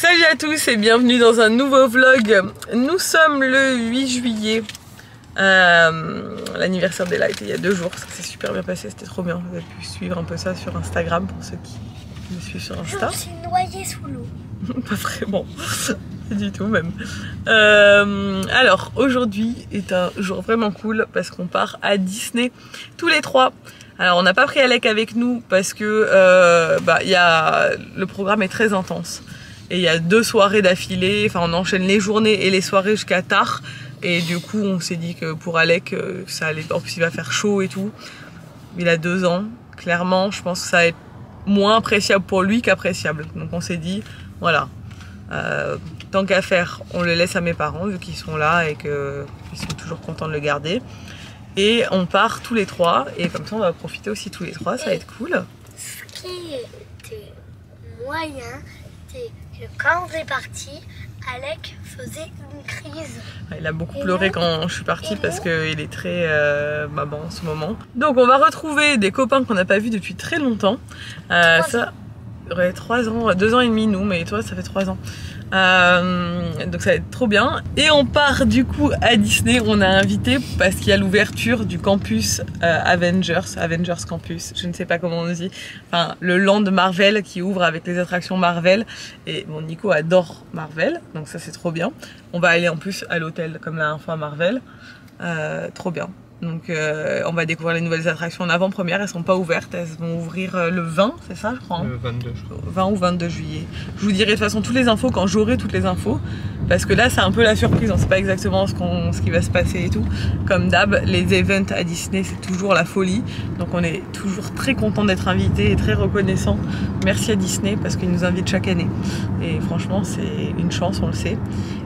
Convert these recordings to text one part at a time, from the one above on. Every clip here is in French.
Salut à tous et bienvenue dans un nouveau vlog. Nous sommes le 8 juillet, l'anniversaire d'Ella était il y a 2 jours, ça s'est super bien passé, c'était trop bien. Vous avez pu suivre un peu ça sur Instagram pour ceux qui me suivent sur Insta. Je suis noyée sous l'eau. Pas vraiment, pas du tout même. Alors aujourd'hui est un jour vraiment cool parce qu'on part à Disney tous les trois. Alors on n'a pas pris Alec avec nous parce que le programme est très intense. Et il y a 2 soirées d'affilée, enfin on enchaîne les journées et les soirées jusqu'à tard. Et du coup on s'est dit que pour Alec, ça allait, en plus il va faire chaud et tout. Il a 2 ans, clairement je pense que ça va être moins appréciable pour lui qu'appréciable. Donc on s'est dit, voilà, tant qu'à faire, on le laisse à mes parents vu qu'ils sont là et qu'ils sont toujours contents de le garder. Et on part tous les 3 et comme ça on va profiter aussi tous les 3, ça va être cool. Ce qui était moyen, c'est que quand on est parti, Alec faisait une crise. Il a beaucoup pleuré quand je suis partie parce qu'il est très maman en ce moment. Donc on va retrouver des copains qu'on n'a pas vus depuis très longtemps. Ça, ouais, 3 ans, 2 ans et demi nous, mais toi ça fait 3 ans. Donc ça va être trop bien. Et on part du coup à Disney. On a invité parce qu'il y a l'ouverture du campus Avengers Campus, je ne sais pas comment on dit, enfin le land Marvel qui ouvre avec les attractions Marvel. Et bon, Nico adore Marvel, donc ça c'est trop bien. On va aller en plus à l'hôtel comme la dernière fois à Marvel, trop bien. Donc on va découvrir les nouvelles attractions en avant-première, elles sont pas ouvertes, elles vont ouvrir le 20, c'est ça je crois hein, le 22 je crois. 20 ou 22 juillet. Je vous dirai de toute façon toutes les infos quand j'aurai toutes les infos. Parce que là c'est un peu la surprise, on sait pas exactement ce qui va se passer et tout. Comme d'hab, les events à Disney c'est toujours la folie. Donc on est toujours très content d'être invité et très reconnaissant. Merci à Disney parce qu'ils nous invitent chaque année. Et franchement c'est une chance, on le sait.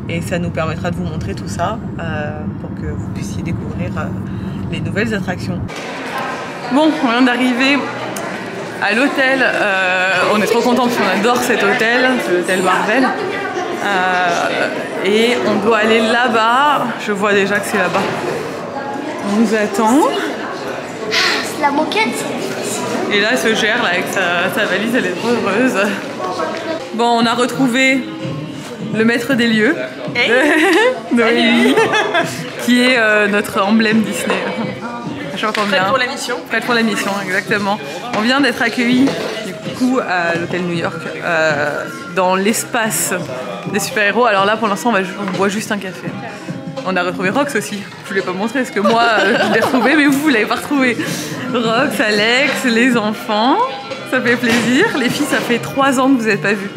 Et ça nous permettra de vous montrer tout ça pour que vous puissiez découvrir les nouvelles attractions. Bon, on vient d'arriver à l'hôtel. On est trop contents parce qu'on adore cet hôtel, c'est l'hôtel Marvel. Et on doit aller là-bas. Je vois déjà que c'est là-bas. On nous attend. C'est la moquette. Et là, elle se gère là, avec sa valise, elle est trop heureuse. Bon, on a retrouvé le maître des lieux, Noémie, qui est notre emblème Disney. Prête pour la mission. Prête pour la mission, exactement. On vient d'être accueillis du coup à l'hôtel New York, dans l'espace des super-héros. Alors là, pour l'instant, on boit juste un café. On a retrouvé Rox aussi. Je ne vous l'ai pas montré parce que moi, je l'ai retrouvé, mais vous ne l'avez pas retrouvé. Rox, Alex, les enfants, ça fait plaisir. Les filles, ça fait 3 ans que vous n'avez pas vu.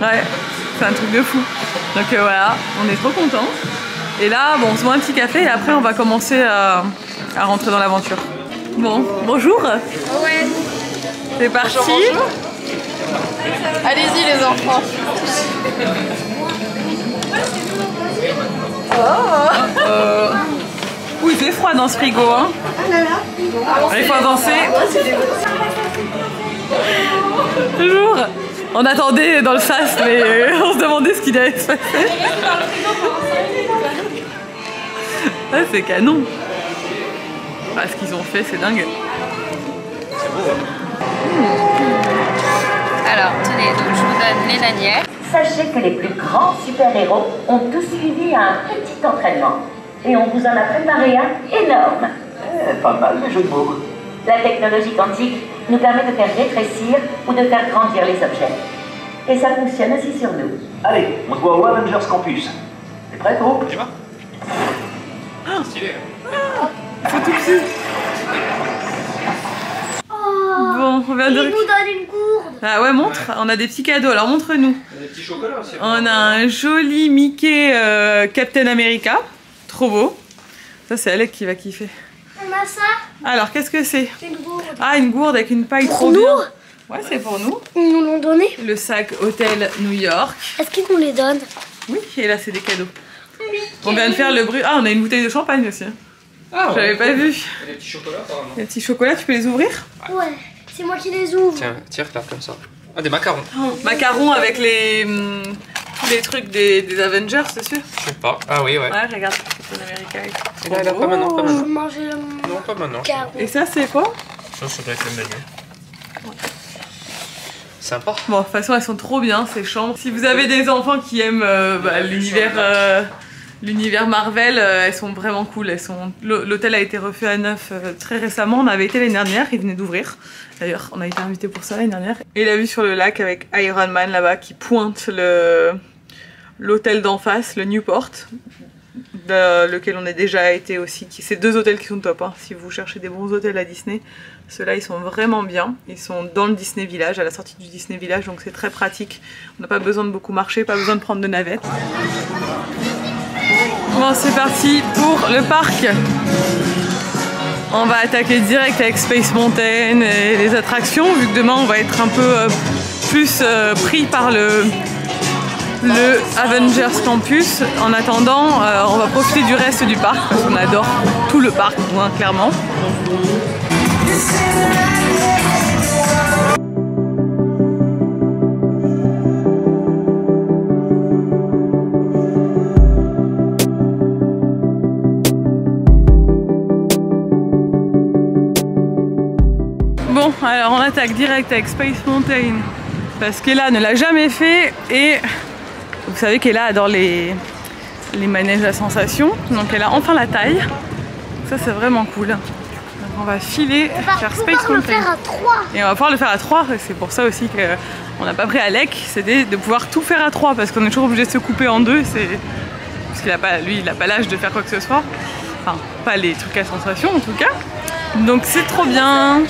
Ouais. C'est un truc de fou. Donc voilà, on est trop contents. Et là, bon, on se boit un petit café et après on va commencer à rentrer dans l'aventure. Bon, bonjour. Ouais. C'est parti. Allez-y les enfants. Oui, il fait froid dans ce frigo. Hein. Il faut avancer. Toujours. On attendait dans le sas, mais on se demandait ce qu'il allait se passer. Ah, c'est canon. Ah, ce qu'ils ont fait, c'est dingue. C'est beau hein. Alors, tenez, donc je vous donne les lanières. Sachez que les plus grands super-héros ont tous suivi un petit entraînement. Et on vous en a préparé un énorme. Pas mal les jeux de mots. La technologie quantique nous permet de faire rétrécir ou de faire grandir les objets. Et ça fonctionne aussi sur nous. Allez, on se voit au Avengers Campus. T'es prêt, gros? Tu vas? Stylé. Faut tout petit. Bon, on vient de... Il nous donne une gourde. Ah ouais, montre. On a des petits cadeaux. Alors montre-nous. Il y a des petits chocolats aussi. On a un joli Mickey Captain America. Trop beau. Ça, c'est Alec qui va kiffer. On a ça. Alors, qu'est-ce que c'est? Une gourde. Ah, une gourde avec une paille trop nous? bien. Ouais, c'est pour nous. Ils nous l'ont donné. Le sac Hôtel New York. Est-ce qu'ils nous les donnent? Oui, et là, c'est des cadeaux. On vient de faire le bruit. Ah, on a une bouteille de champagne aussi. Ah, J'avais pas vu. Il y a des petits chocolats apparemment. Les petits chocolats, tu peux les ouvrir? Ouais. C'est moi qui les ouvre. Tiens, tire là comme ça. Ah, des macarons. Macarons avec tous les trucs des Avengers dessus. Je sais pas. Ah oui, ouais. Ouais, regarde. Captain America. Et là, pas maintenant, pas Je maintenant. mangeais le Non, pas maintenant. macaron. Et ça, c'est quoi? Ça doit être le menu. Sympa. Bon, de toute façon, elles sont trop bien ces chambres. Si vous avez des enfants qui aiment l'univers Marvel, elles sont vraiment cool. L'hôtel a été refait à neuf très récemment. On avait été l'année dernière, il venait d'ouvrir. D'ailleurs, on a été invité pour ça l'année dernière. Et la vue sur le lac avec Iron Man là-bas qui pointe l'hôtel d'en face, le Newport, lequel on a déjà été aussi. C'est deux hôtels qui sont top, hein. Si vous cherchez des bons hôtels à Disney, ceux-là ils sont vraiment bien. Ils sont dans le Disney Village, à la sortie du Disney Village, donc c'est très pratique. On n'a pas besoin de beaucoup marcher, pas besoin de prendre de navette. Bon, c'est parti pour le parc. On va attaquer direct avec Space Mountain et les attractions, vu que demain on va être un peu plus pris par le Avengers Campus. En attendant, on va profiter du reste du parc parce qu'on adore tout le parc, hein, clairement. Bon, alors on attaque direct avec Space Mountain parce qu'Ella ne l'a jamais fait et vous savez qu'Ella adore les manèges à sensations, donc elle a enfin la taille. Ça c'est vraiment cool. Donc on va filer faire Space Mountain. Faire à 3. Et on va pouvoir le faire à 3, c'est pour ça aussi qu'on n'a pas pris Alec, c'était de pouvoir tout faire à 3 parce qu'on est toujours obligé de se couper en deux, parce qu'il a pas, lui il n'a pas l'âge de faire quoi que ce soit. Enfin, pas les trucs à sensation en tout cas. Donc c'est trop bien.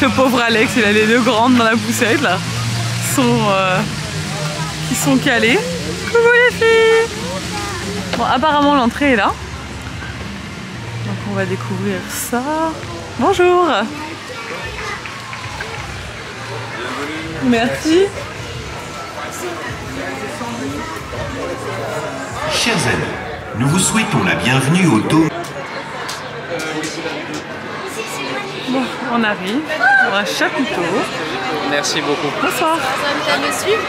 Le pauvre Alex, il a les deux grandes dans la poussette là, qui sont calées. Coucou les filles. Bon, apparemment l'entrée est là. Donc on va découvrir ça. Bonjour. Merci. Chers amis, nous vous souhaitons la bienvenue au Dôme. Bon, on arrive dans un chapiteau. Merci beaucoup. Bonsoir. Ça me suivre.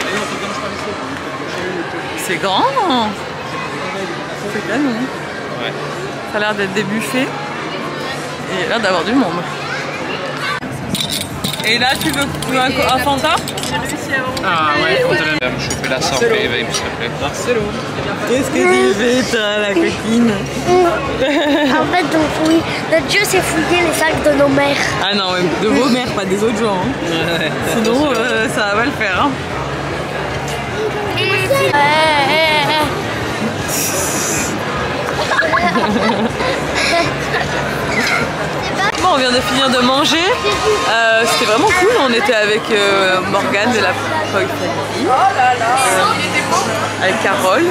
C'est grand. C'est canon. Ouais. Ça a l'air d'être des buffets. Et il a l'air d'avoir du monde. Et là, tu veux un Fanta? Ah ouais, on devrait me choper la santé, s'il te plaît. Marcelo. Qu'est-ce que tu fais, toi, la coquine? En fait, donc oui, notre jeu c'est fouiller les sacs de nos mères. Ah non, ouais, de vos mères, pas des autres gens. Hein. Sinon, ça va pas le faire. Hein. Bon, on vient de finir de manger. C'était vraiment cool. On était avec Morgane de la Poi Family, avec Carole,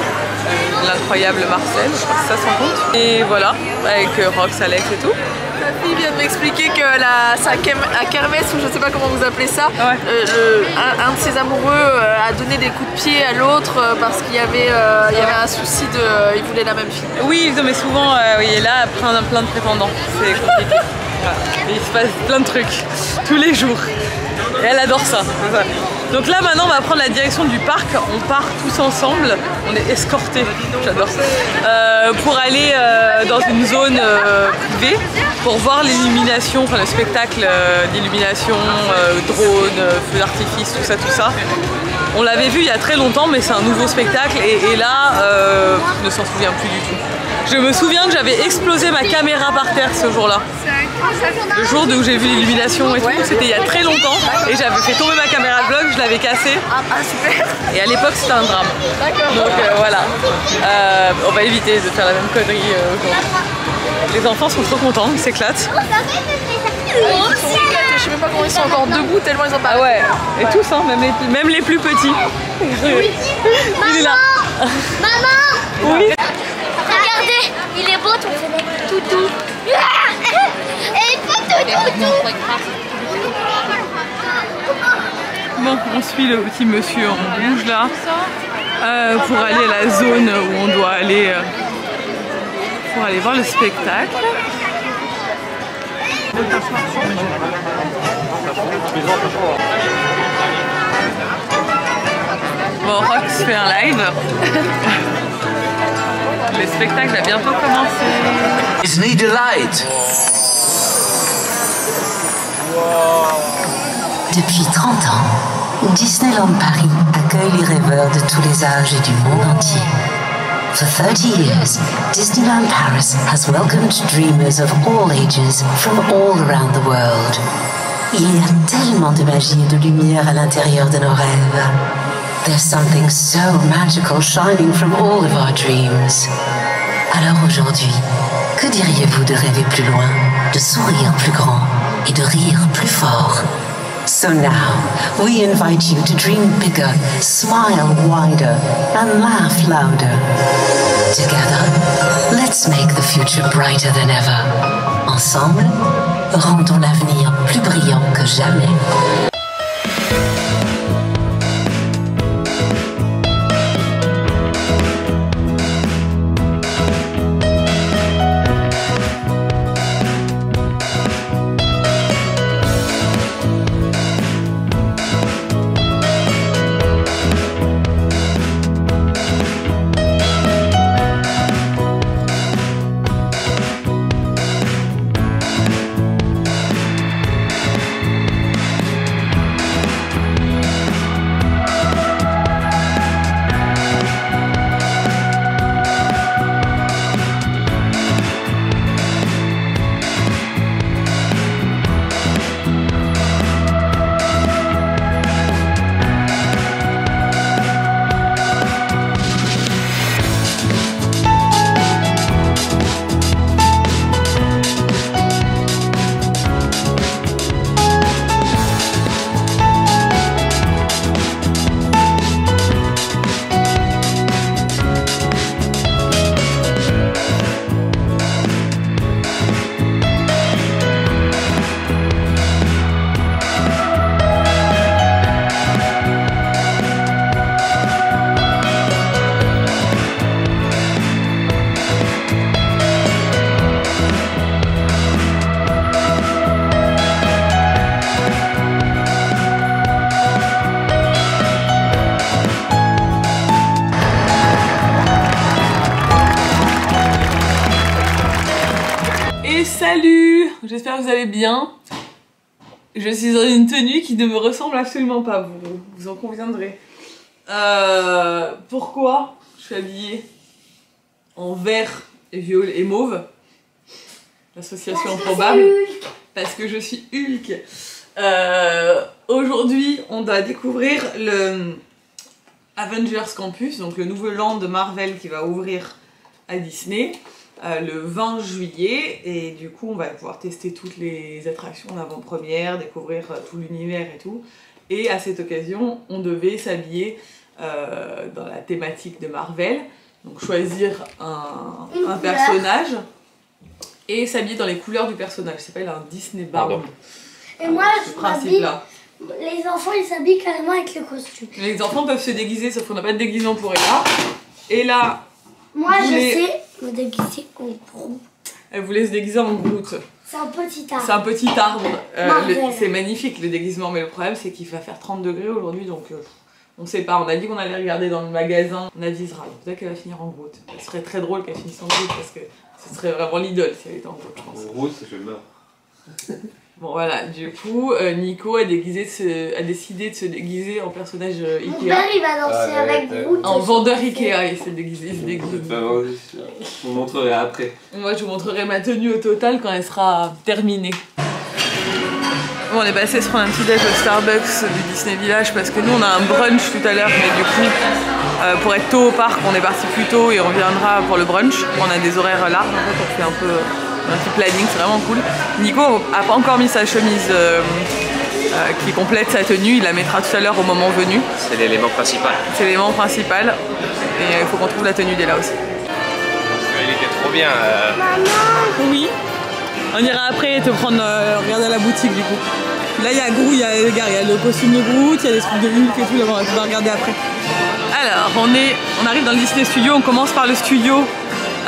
l'incroyable Marcel, je crois que c'est ça son compte. Et voilà, avec Rox, Alex et tout. Ma fille vient de m'expliquer que à Kermesse, ou je sais pas comment vous appelez ça, Ouais. un de ses amoureux a donné des coups de pied à l'autre parce qu'il y avait un souci il voulait la même fille. Oui, mais souvent, oui, et là, plein de prétendants. C'est compliqué. Voilà. Il se passe plein de trucs, tous les jours. Et elle adore ça. Donc là, maintenant, on va prendre la direction du parc. On part tous ensemble. On est escortés, j'adore ça, pour aller dans une zone privée pour voir l'illumination, enfin le spectacle d'illumination, drone, feux d'artifice, tout ça. On l'avait vu il y a très longtemps, mais c'est un nouveau spectacle et là, je ne s'en souviens plus du tout. Je me souviens que j'avais explosé ma caméra par terre ce jour-là. Le jour où j'ai vu l'illumination et tout, c'était il y a très longtemps et j'avais fait tomber ma caméra de vlog, je l'avais cassée. Ah super. Et à l'époque c'était un drame. Donc voilà, on va éviter de faire la même connerie aujourd'hui. Les enfants sont trop contents, ils s'éclatent. Je sais même pas comment ils sont encore debout tellement ils ont pas. Ah ouais, et tous, hein, même les plus petits. Oui. Il est là. Maman, Oui. regardez, il est beau ton toutou. Et il faut toutou. Bon, on suit le petit monsieur en rouge là pour aller à la zone où on doit aller pour aller voir le spectacle. Bon, Rox fait un live. Le spectacle va bientôt commencer. Disney Delight. Depuis 30 ans, Disneyland Paris accueille les rêveurs de tous les âges et du monde entier. For 30 years, Disneyland Paris has welcomed dreamers of all ages from all around the world. Il y a tellement de magie et de lumière à l'intérieur de nos rêves. There's something so magical shining from all of our dreams. Alors aujourd'hui, que diriez-vous de rêver plus loin, de sourire plus grand et de rire plus fort? So now, we invite you to dream bigger, smile wider, and laugh louder. Together, let's make the future brighter than ever. Ensemble, rendons l'avenir plus brillant que jamais. Salut, j'espère que vous allez bien. Je suis dans une tenue qui ne me ressemble absolument pas, vous en conviendrez. Pourquoi je suis habillée en vert et violet et mauve? L'association improbable. Parce que je suis Hulk. Aujourd'hui, on doit découvrir le Avengers Campus, donc le nouveau land de Marvel qui va ouvrir à Disney. Le 20 juillet, et du coup on va pouvoir tester toutes les attractions en avant-première, découvrir tout l'univers et tout. Et à cette occasion, on devait s'habiller dans la thématique de Marvel, donc choisir un personnage et s'habiller dans les couleurs du personnage. Ça s'appelle un Disney Bound. Et moi, je m'habille. Les enfants, ils s'habillent carrément avec le costume. Les enfants peuvent se déguiser, sauf qu'on n'a pas de déguisement pour Ella. Et là, moi, je sais me déguiser en Groot. Elle voulait se déguiser en Groot. C'est un petit arbre. C'est un petit arbre. C'est magnifique le déguisement, mais le problème c'est qu'il va faire 30 degrés aujourd'hui, donc on sait pas. On a dit qu'on allait regarder dans le magasin, on avisera. Peut-être qu'elle va finir en Groot. Ce serait très drôle qu'elle finisse en Groot parce que ce serait vraiment l'idole si elle était en Groot, je pense. En Groot, je meurs. Bon voilà, du coup, Nico a décidé de se déguiser en personnage Ikea. Mon père il va danser avec Groot. En vendeur Ikea, il s'est déguisé. Je vous montrerai après. Moi je vous montrerai ma tenue au total quand elle sera terminée. Bon, on est passé se prendre un petit déj au Starbucks du Disney Village parce que nous on a un brunch tout à l'heure, mais du coup pour être tôt au parc on est parti plus tôt et on reviendra pour le brunch. On a des horaires larges, en fait on fait un peu un petit planning, c'est vraiment cool. Nico a pas encore mis sa chemise qui complète sa tenue, il la mettra tout à l'heure au moment venu. C'est l'élément principal. C'est l'élément principal et il faut qu'on trouve la tenue d'Ella aussi. Il était trop bien. Maman. Oui. On ira après te prendre, regarder à la boutique du coup. Là il y a Groot, il y a le costume de Groot, il y a des trucs de Hulk et tout, là on va regarder après. Alors on arrive dans le Disney Studio, on commence par le studio.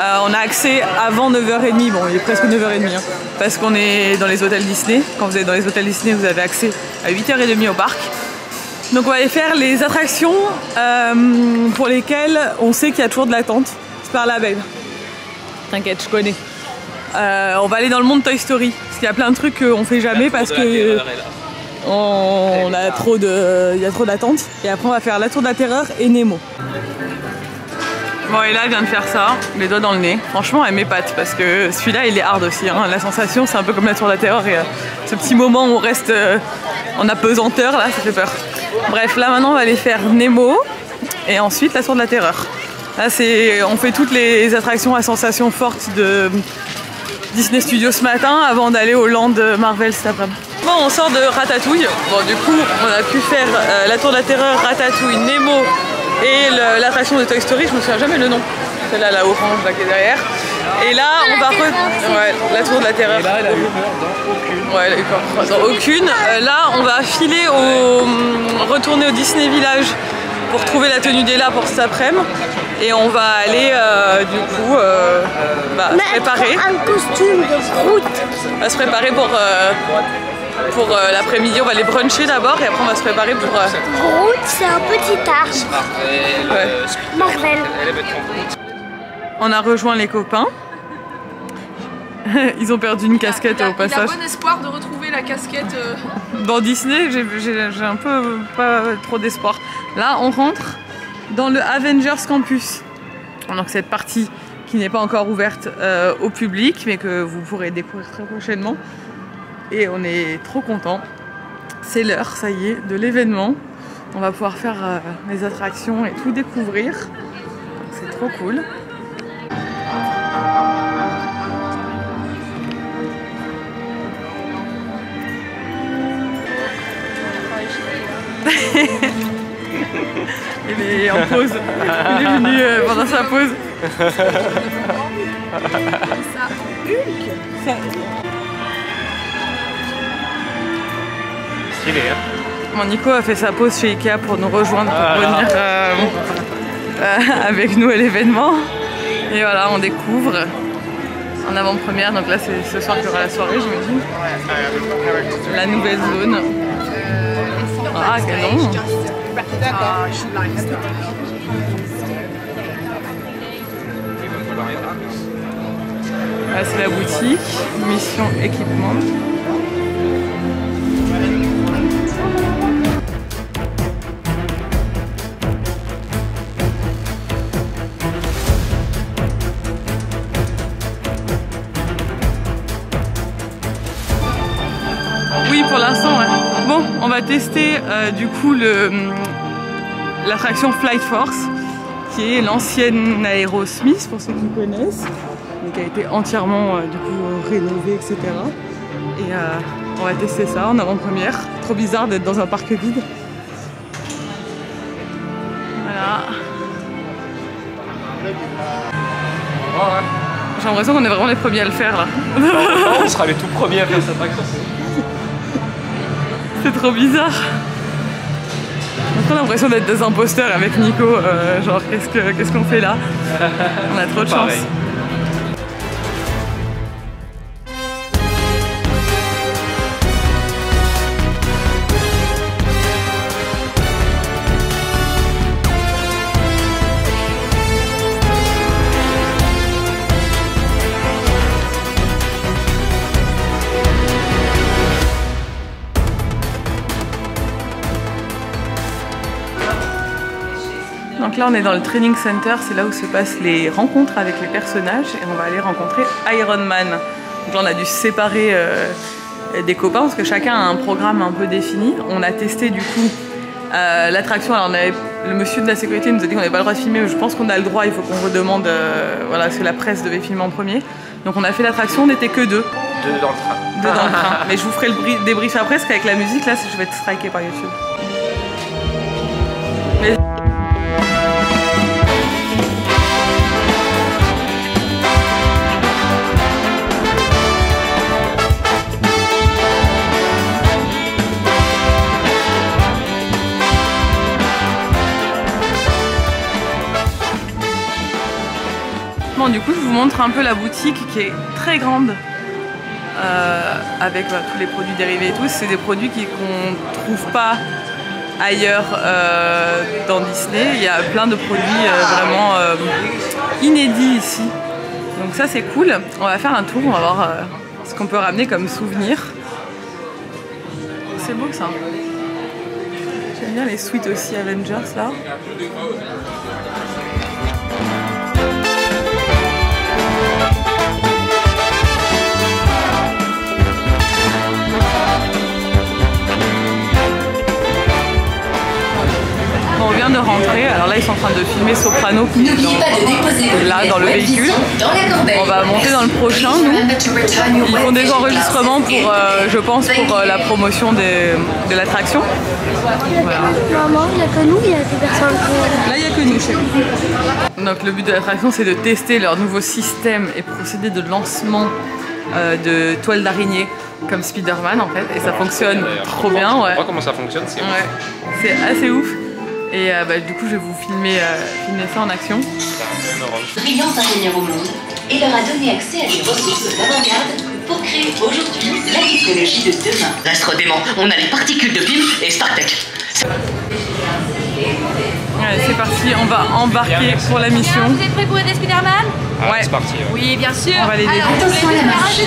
On a accès avant 9h30, bon il est presque 9h30 hein, parce qu'on est dans les hôtels Disney. Quand vous êtes dans les hôtels Disney vous avez accès à 8h30 au parc. Donc on va aller faire les attractions pour lesquelles on sait qu'il y a toujours de l'attente. C'est par là, babe. T'inquiète, je connais. On va aller dans le monde Toy Story, parce qu'il y a plein de trucs qu'on fait jamais parce que on a trop de, il y a trop d'attente. Et après on va faire la Tour de la Terreur et Nemo. Bon, et là, elle vient de faire ça, les doigts dans le nez. Franchement, elle m'épate parce que celui-là, il est hard aussi. Hein. La sensation, c'est un peu comme la Tour de la Terreur. Et ce petit moment où on reste en apesanteur, là, ça fait peur. Bref, là, maintenant, on va aller faire Nemo et ensuite la Tour de la Terreur. Là, on fait toutes les attractions à sensations fortes de Disney Studios ce matin avant d'aller au Land Marvel cet après-midi. Bon, on sort de Ratatouille. Bon, du coup, on a pu faire la Tour de la Terreur, Ratatouille, Nemo. Et l'attraction de Toy Story, je me souviens jamais le nom. Celle-là, la orange, là qui est derrière. Et là, on va la Tour de la Terreur. Et là, elle a eu peur dans aucune. Ouais, elle a eu peur dans aucune. Là, on va filer retourner au Disney Village pour trouver la tenue d'Ella pour cet après-midi. Et on va aller, du coup, se préparer. Un costume de Groot. On va se préparer pour l'après-midi. On va aller bruncher d'abord et après on va se préparer pour... Groot, c'est un petit arbre. Marvel. On a rejoint les copains. Ils ont perdu une casquette au passage. Il a bon espoir de retrouver la casquette. Dans Disney, j'ai un peu pas trop d'espoir. Là, on rentre dans le Avengers Campus. Donc cette partie qui n'est pas encore ouverte au public, mais que vous pourrez découvrir très prochainement. Et on est trop contents. C'est l'heure, ça y est, de l'événement. On va pouvoir faire les attractions et tout découvrir. C'est trop cool. Il est en pause. Il est venu pendant sa pause. Ça Stylé, hein. Mon Nico a fait sa pause chez Ikea pour nous rejoindre, pour venir avec nous à l'événement. Et voilà, on découvre en avant-première. Donc là, c'est ce soir qu'il y aura la soirée, j'imagine. La nouvelle zone. Ah, canon. Là, c'est la boutique, mission équipement. Oui, pour l'instant, ouais. Bon, on va tester du coup l'attraction Flight Force, qui est l'ancienne Aerosmith, pour ceux qui connaissent, mais qui a été entièrement du coup rénovée, etc. Et on va tester ça en avant-première. Trop bizarre d'être dans un parc vide. Voilà. J'ai l'impression qu'on est vraiment les premiers à le faire là. On sera les tout premiers à faire cette attraction. C'est trop bizarre. J'ai trop l'impression d'être des imposteurs avec Nico. Genre, qu'est-ce qu'on fait là? On a trop de chance. Donc là on est dans le training center, c'est là où se passent les rencontres avec les personnages et on va aller rencontrer Iron Man. Donc là on a dû se séparer des copains parce que chacun a un programme un peu défini. On a testé du coup l'attraction, alors le monsieur de la sécurité nous a dit qu'on n'avait pas le droit de filmer, mais je pense qu'on a le droit, il faut qu'on redemande, voilà, parce que la presse devait filmer en premier. Donc on a fait l'attraction, on n'était que deux. Deux dans le train. Deux dans le train. Mais je vous ferai le débrief après parce qu'avec la musique là je vais être strikée par YouTube. Mais... Bon, du coup je vous montre un peu la boutique qui est très grande avec tous les produits dérivés et tout. C'est des produits qu'on ne trouve pas ailleurs dans Disney. Il y a plein de produits vraiment inédits ici. Donc ça c'est cool. On va faire un tour, on va voir ce qu'on peut ramener comme souvenir. C'est beau ça. J'aime bien les suites aussi Avengers là. On vient de rentrer, alors là ils sont en train de filmer Soprano qui est là dans le véhicule. On va monter dans le prochain, nous. Ils font des enregistrements pour, je pense, pour la promotion de l'attraction. Voilà. Maman, il n'y a que nous, il y a des personnes qui... Là il n'y a que nous chez nous. Donc le but de l'attraction c'est de tester leur nouveau système et procédé de lancement de toiles d'araignée comme Spider-Man en fait. Et ça fonctionne trop bien. Ouais. On voit comment ça fonctionne, c'est ouf. C'est assez ouf. Et du coup je vais vous filmer ça en action. Brillants ingénieurs au monde et leur a donné accès à des ressources d'avant-garde pour créer aujourd'hui la technologie de demain. L'astre dément, on a les particules de film et StarTech. Allez c'est parti, on va embarquer pour la mission. Vous êtes prêts pour aider Spider-Man? Ouais, c'est parti. Ouais. Oui, bien sûr. On va l'aider. Attention à la marche.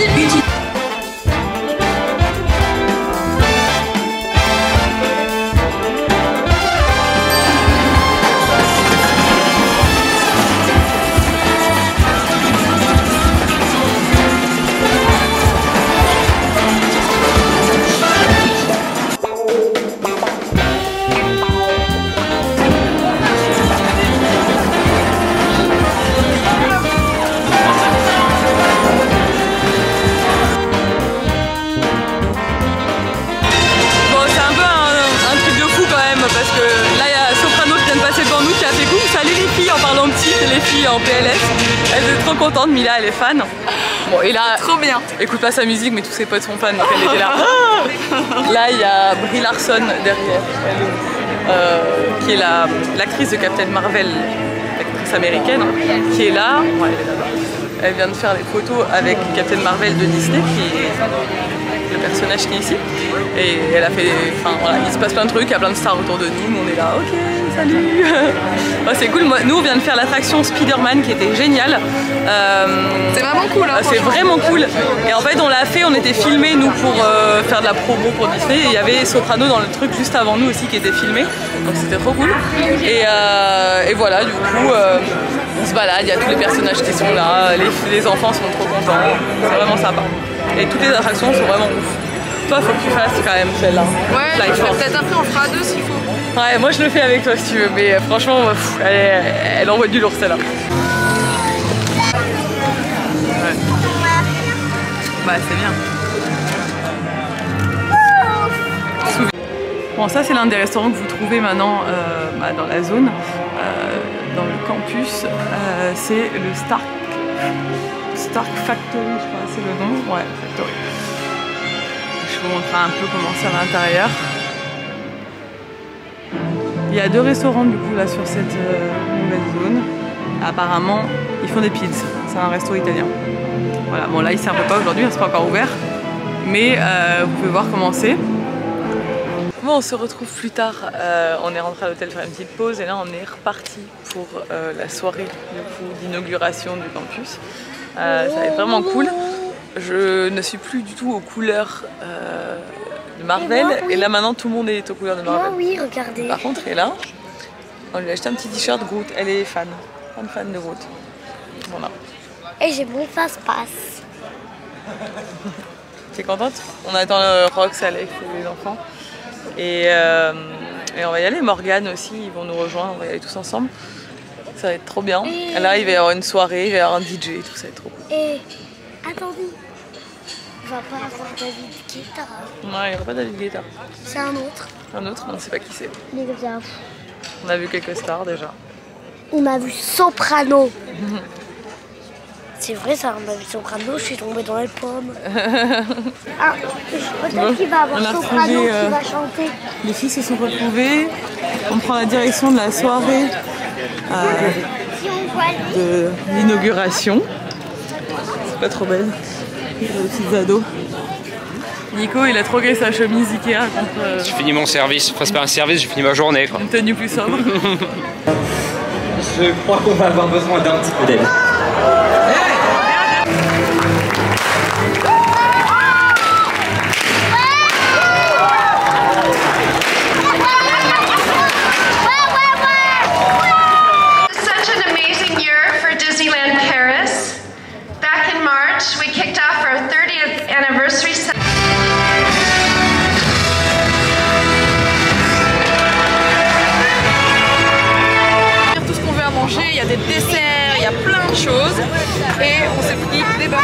Les filles en PLS, elle est trop contente, Mila elle est fan. Bon et là, trop bien. Écoute pas sa musique mais tous ses potes sont fans donc elle était là. Là il y a Brie Larson derrière, elle, qui est l'actrice de Captain Marvel, l'actrice américaine, qui est là. Ouais, elle est là-bas. Elle vient de faire des photos avec Captain Marvel de Disney, qui est le personnage qui est ici. Et elle a fait, enfin voilà, il se passe plein de trucs, il y a plein de stars autour de nous, on est là, ok, salut. Ouais, c'est cool, nous on vient de faire l'attraction Spider-Man qui était géniale. C'est vraiment cool. Hein, c'est vraiment cool. Et en fait on l'a fait, on était filmés nous pour faire de la promo pour Disney. Et il y avait Soprano dans le truc juste avant nous aussi qui était filmé. Donc c'était trop cool. Et voilà, du coup on se balade, il y a tous les personnages qui sont là, les enfants sont trop contents. C'est vraiment sympa. Et toutes les attractions sont vraiment ouf. Toi, faut que tu fasses quand même celle-là. Ouais, peut-être après on fera deux s'il faut. Ouais, moi je le fais avec toi si tu veux, mais franchement, elle envoie du lourd celle-là. Ouais. Bah, c'est bien. Bon, ça c'est l'un des restaurants que vous trouvez maintenant dans la zone, dans le campus. C'est le Stark Factory, je crois, c'est le nom. Ouais, Factory. Je vous montrerai un peu comment c'est à l'intérieur. Il y a deux restaurants du coup là sur cette nouvelle zone. Apparemment, ils font des pils. C'est un resto italien. Voilà, bon là ils servent pas aujourd'hui, c'est pas encore ouvert. Mais vous pouvez voir comment c'est. Bon, on se retrouve plus tard. On est rentré à l'hôtel faire une petite pause et là on est reparti pour la soirée d'inauguration du campus. Ça va être vraiment cool. Je ne suis plus du tout aux couleurs de Marvel et là maintenant tout le monde est aux couleurs de Marvel. Moi, oui, regardez. Par contre, et là, on lui a acheté un petit t-shirt Groot. Elle est fan de Groot. Voilà. Et j'ai mon passe-passe. T'es contente? On attend Rox, Alex et les enfants. Et on va y aller. Morgane aussi, ils vont nous rejoindre. On va y aller tous ensemble. Ça va être trop bien. Et là, il va y avoir une soirée, il va y avoir un DJ et tout, ça va être trop cool. Et attendez, on va pas avoir David Guetta. Ouais, il n'y aura pas David Guetta. C'est un autre. Un autre, on ne sait pas qui c'est. Il est comme ça. On a vu quelques stars déjà. On a vu Soprano. C'est vrai ça, on a vu Soprano, je suis tombée dans les pommes. Ah, peut-être qu'il va avoir Soprano qui va chanter. Les filles se sont retrouvées. On prend la direction de la soirée de l'inauguration. C'est pas trop belle. Les petites ados. Nico, il a troqué sa chemise Ikea contre... J'ai fini mon service, enfin c'est pas un service, j'ai fini ma journée quoi. Une tenue plus sobre. Je crois qu'on va avoir besoin d'un petit peu d'aide. Such an amazing year for Disneyland Paris. Back in March, we kicked off our 30th anniversary. Tout ce qu'on veut à manger, il y a des desserts, il y a plein de choses. Et on s'est pris des burgers.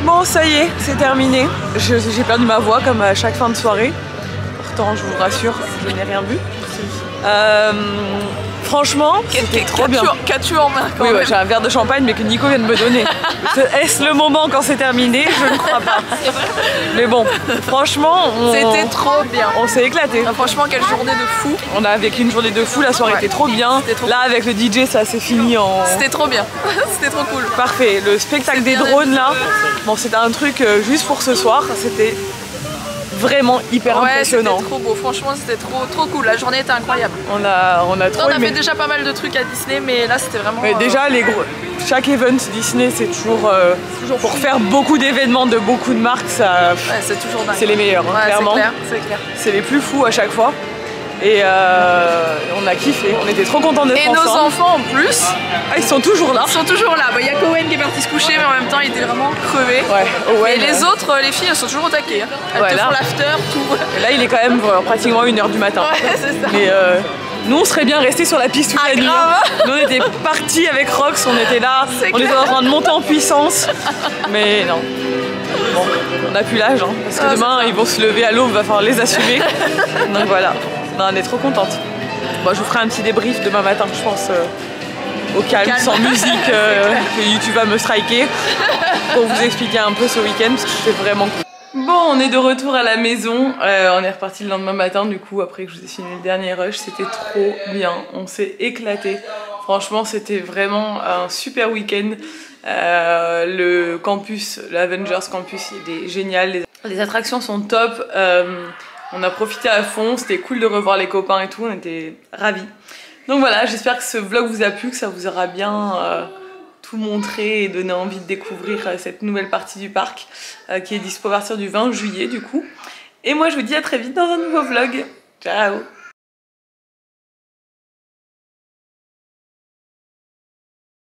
Bon, ça y est, c'est terminé. J'ai perdu ma voix comme à chaque fin de soirée. Pourtant, je vous rassure, je n'ai rien bu. Franchement, c'était trop bien. Qu'as-tu en main quand Oui, même? ouais, j'ai un verre de champagne mais que Nico vient de me donner. Est-ce le moment quand c'est terminé? Je ne crois pas. Mais bon, franchement, c'était trop bien. On s'est éclaté. Ah, franchement, quelle journée de fou. On a vécu une journée de fou, la soirée était trop bien. Là, avec le DJ, ça s'est fini en... C'était trop bien. C'était trop cool. Parfait. Le spectacle des drones, là, bon, c'était un truc juste pour ce soir. C'était vraiment hyper impressionnant. C'était trop beau, franchement c'était trop cool, la journée était incroyable. On a trop aimé. On a fait déjà pas mal de trucs à Disney, mais là c'était vraiment... Déjà, chaque event Disney, c'est toujours pour faire beaucoup d'événements de beaucoup de marques, ça, c'est toujours dingue. C'est les meilleurs, hein, clairement. C'est clair. C'est les plus fous à chaque fois. Et on a kiffé, on était trop contents d'être ensemble. Et nos enfants en plus, ils sont toujours là. Ils sont toujours là. Il y a Cohen qui est parti se coucher, mais en même temps il était vraiment crevé. Ouais, et les autres, les filles, elles sont toujours au taquet. Hein. Elles te font l'after, tout. Et là il est quand même pratiquement 1h du matin. Ouais, c'est ça. Mais nous on serait bien restés sur la piste toute la nuit. Nous on était partis avec Rox, on était là, on était en train de monter en puissance. Mais non. Bon, on n'a plus l'âge, hein, parce que demain ils vont se lever à l'aube, il va falloir les assumer. Donc voilà. Non, on est trop contente. Bon, je vous ferai un petit débrief demain matin, je pense, au calme, sans musique, que YouTube va me striker, pour vous expliquer un peu ce week-end, parce que c'était vraiment cool. Bon, on est de retour à la maison, on est reparti le lendemain matin, du coup, après que je vous ai filmé le dernier rush, c'était trop bien, on s'est éclaté. Franchement, c'était vraiment un super week-end. Le campus, l'Avengers Campus, il est génial, les attractions sont top. On a profité à fond, c'était cool de revoir les copains et tout, on était ravis. Donc voilà, j'espère que ce vlog vous a plu, que ça vous aura bien tout montré et donné envie de découvrir cette nouvelle partie du parc qui est dispo à partir du 20 juillet du coup. Et moi je vous dis à très vite dans un nouveau vlog. Ciao!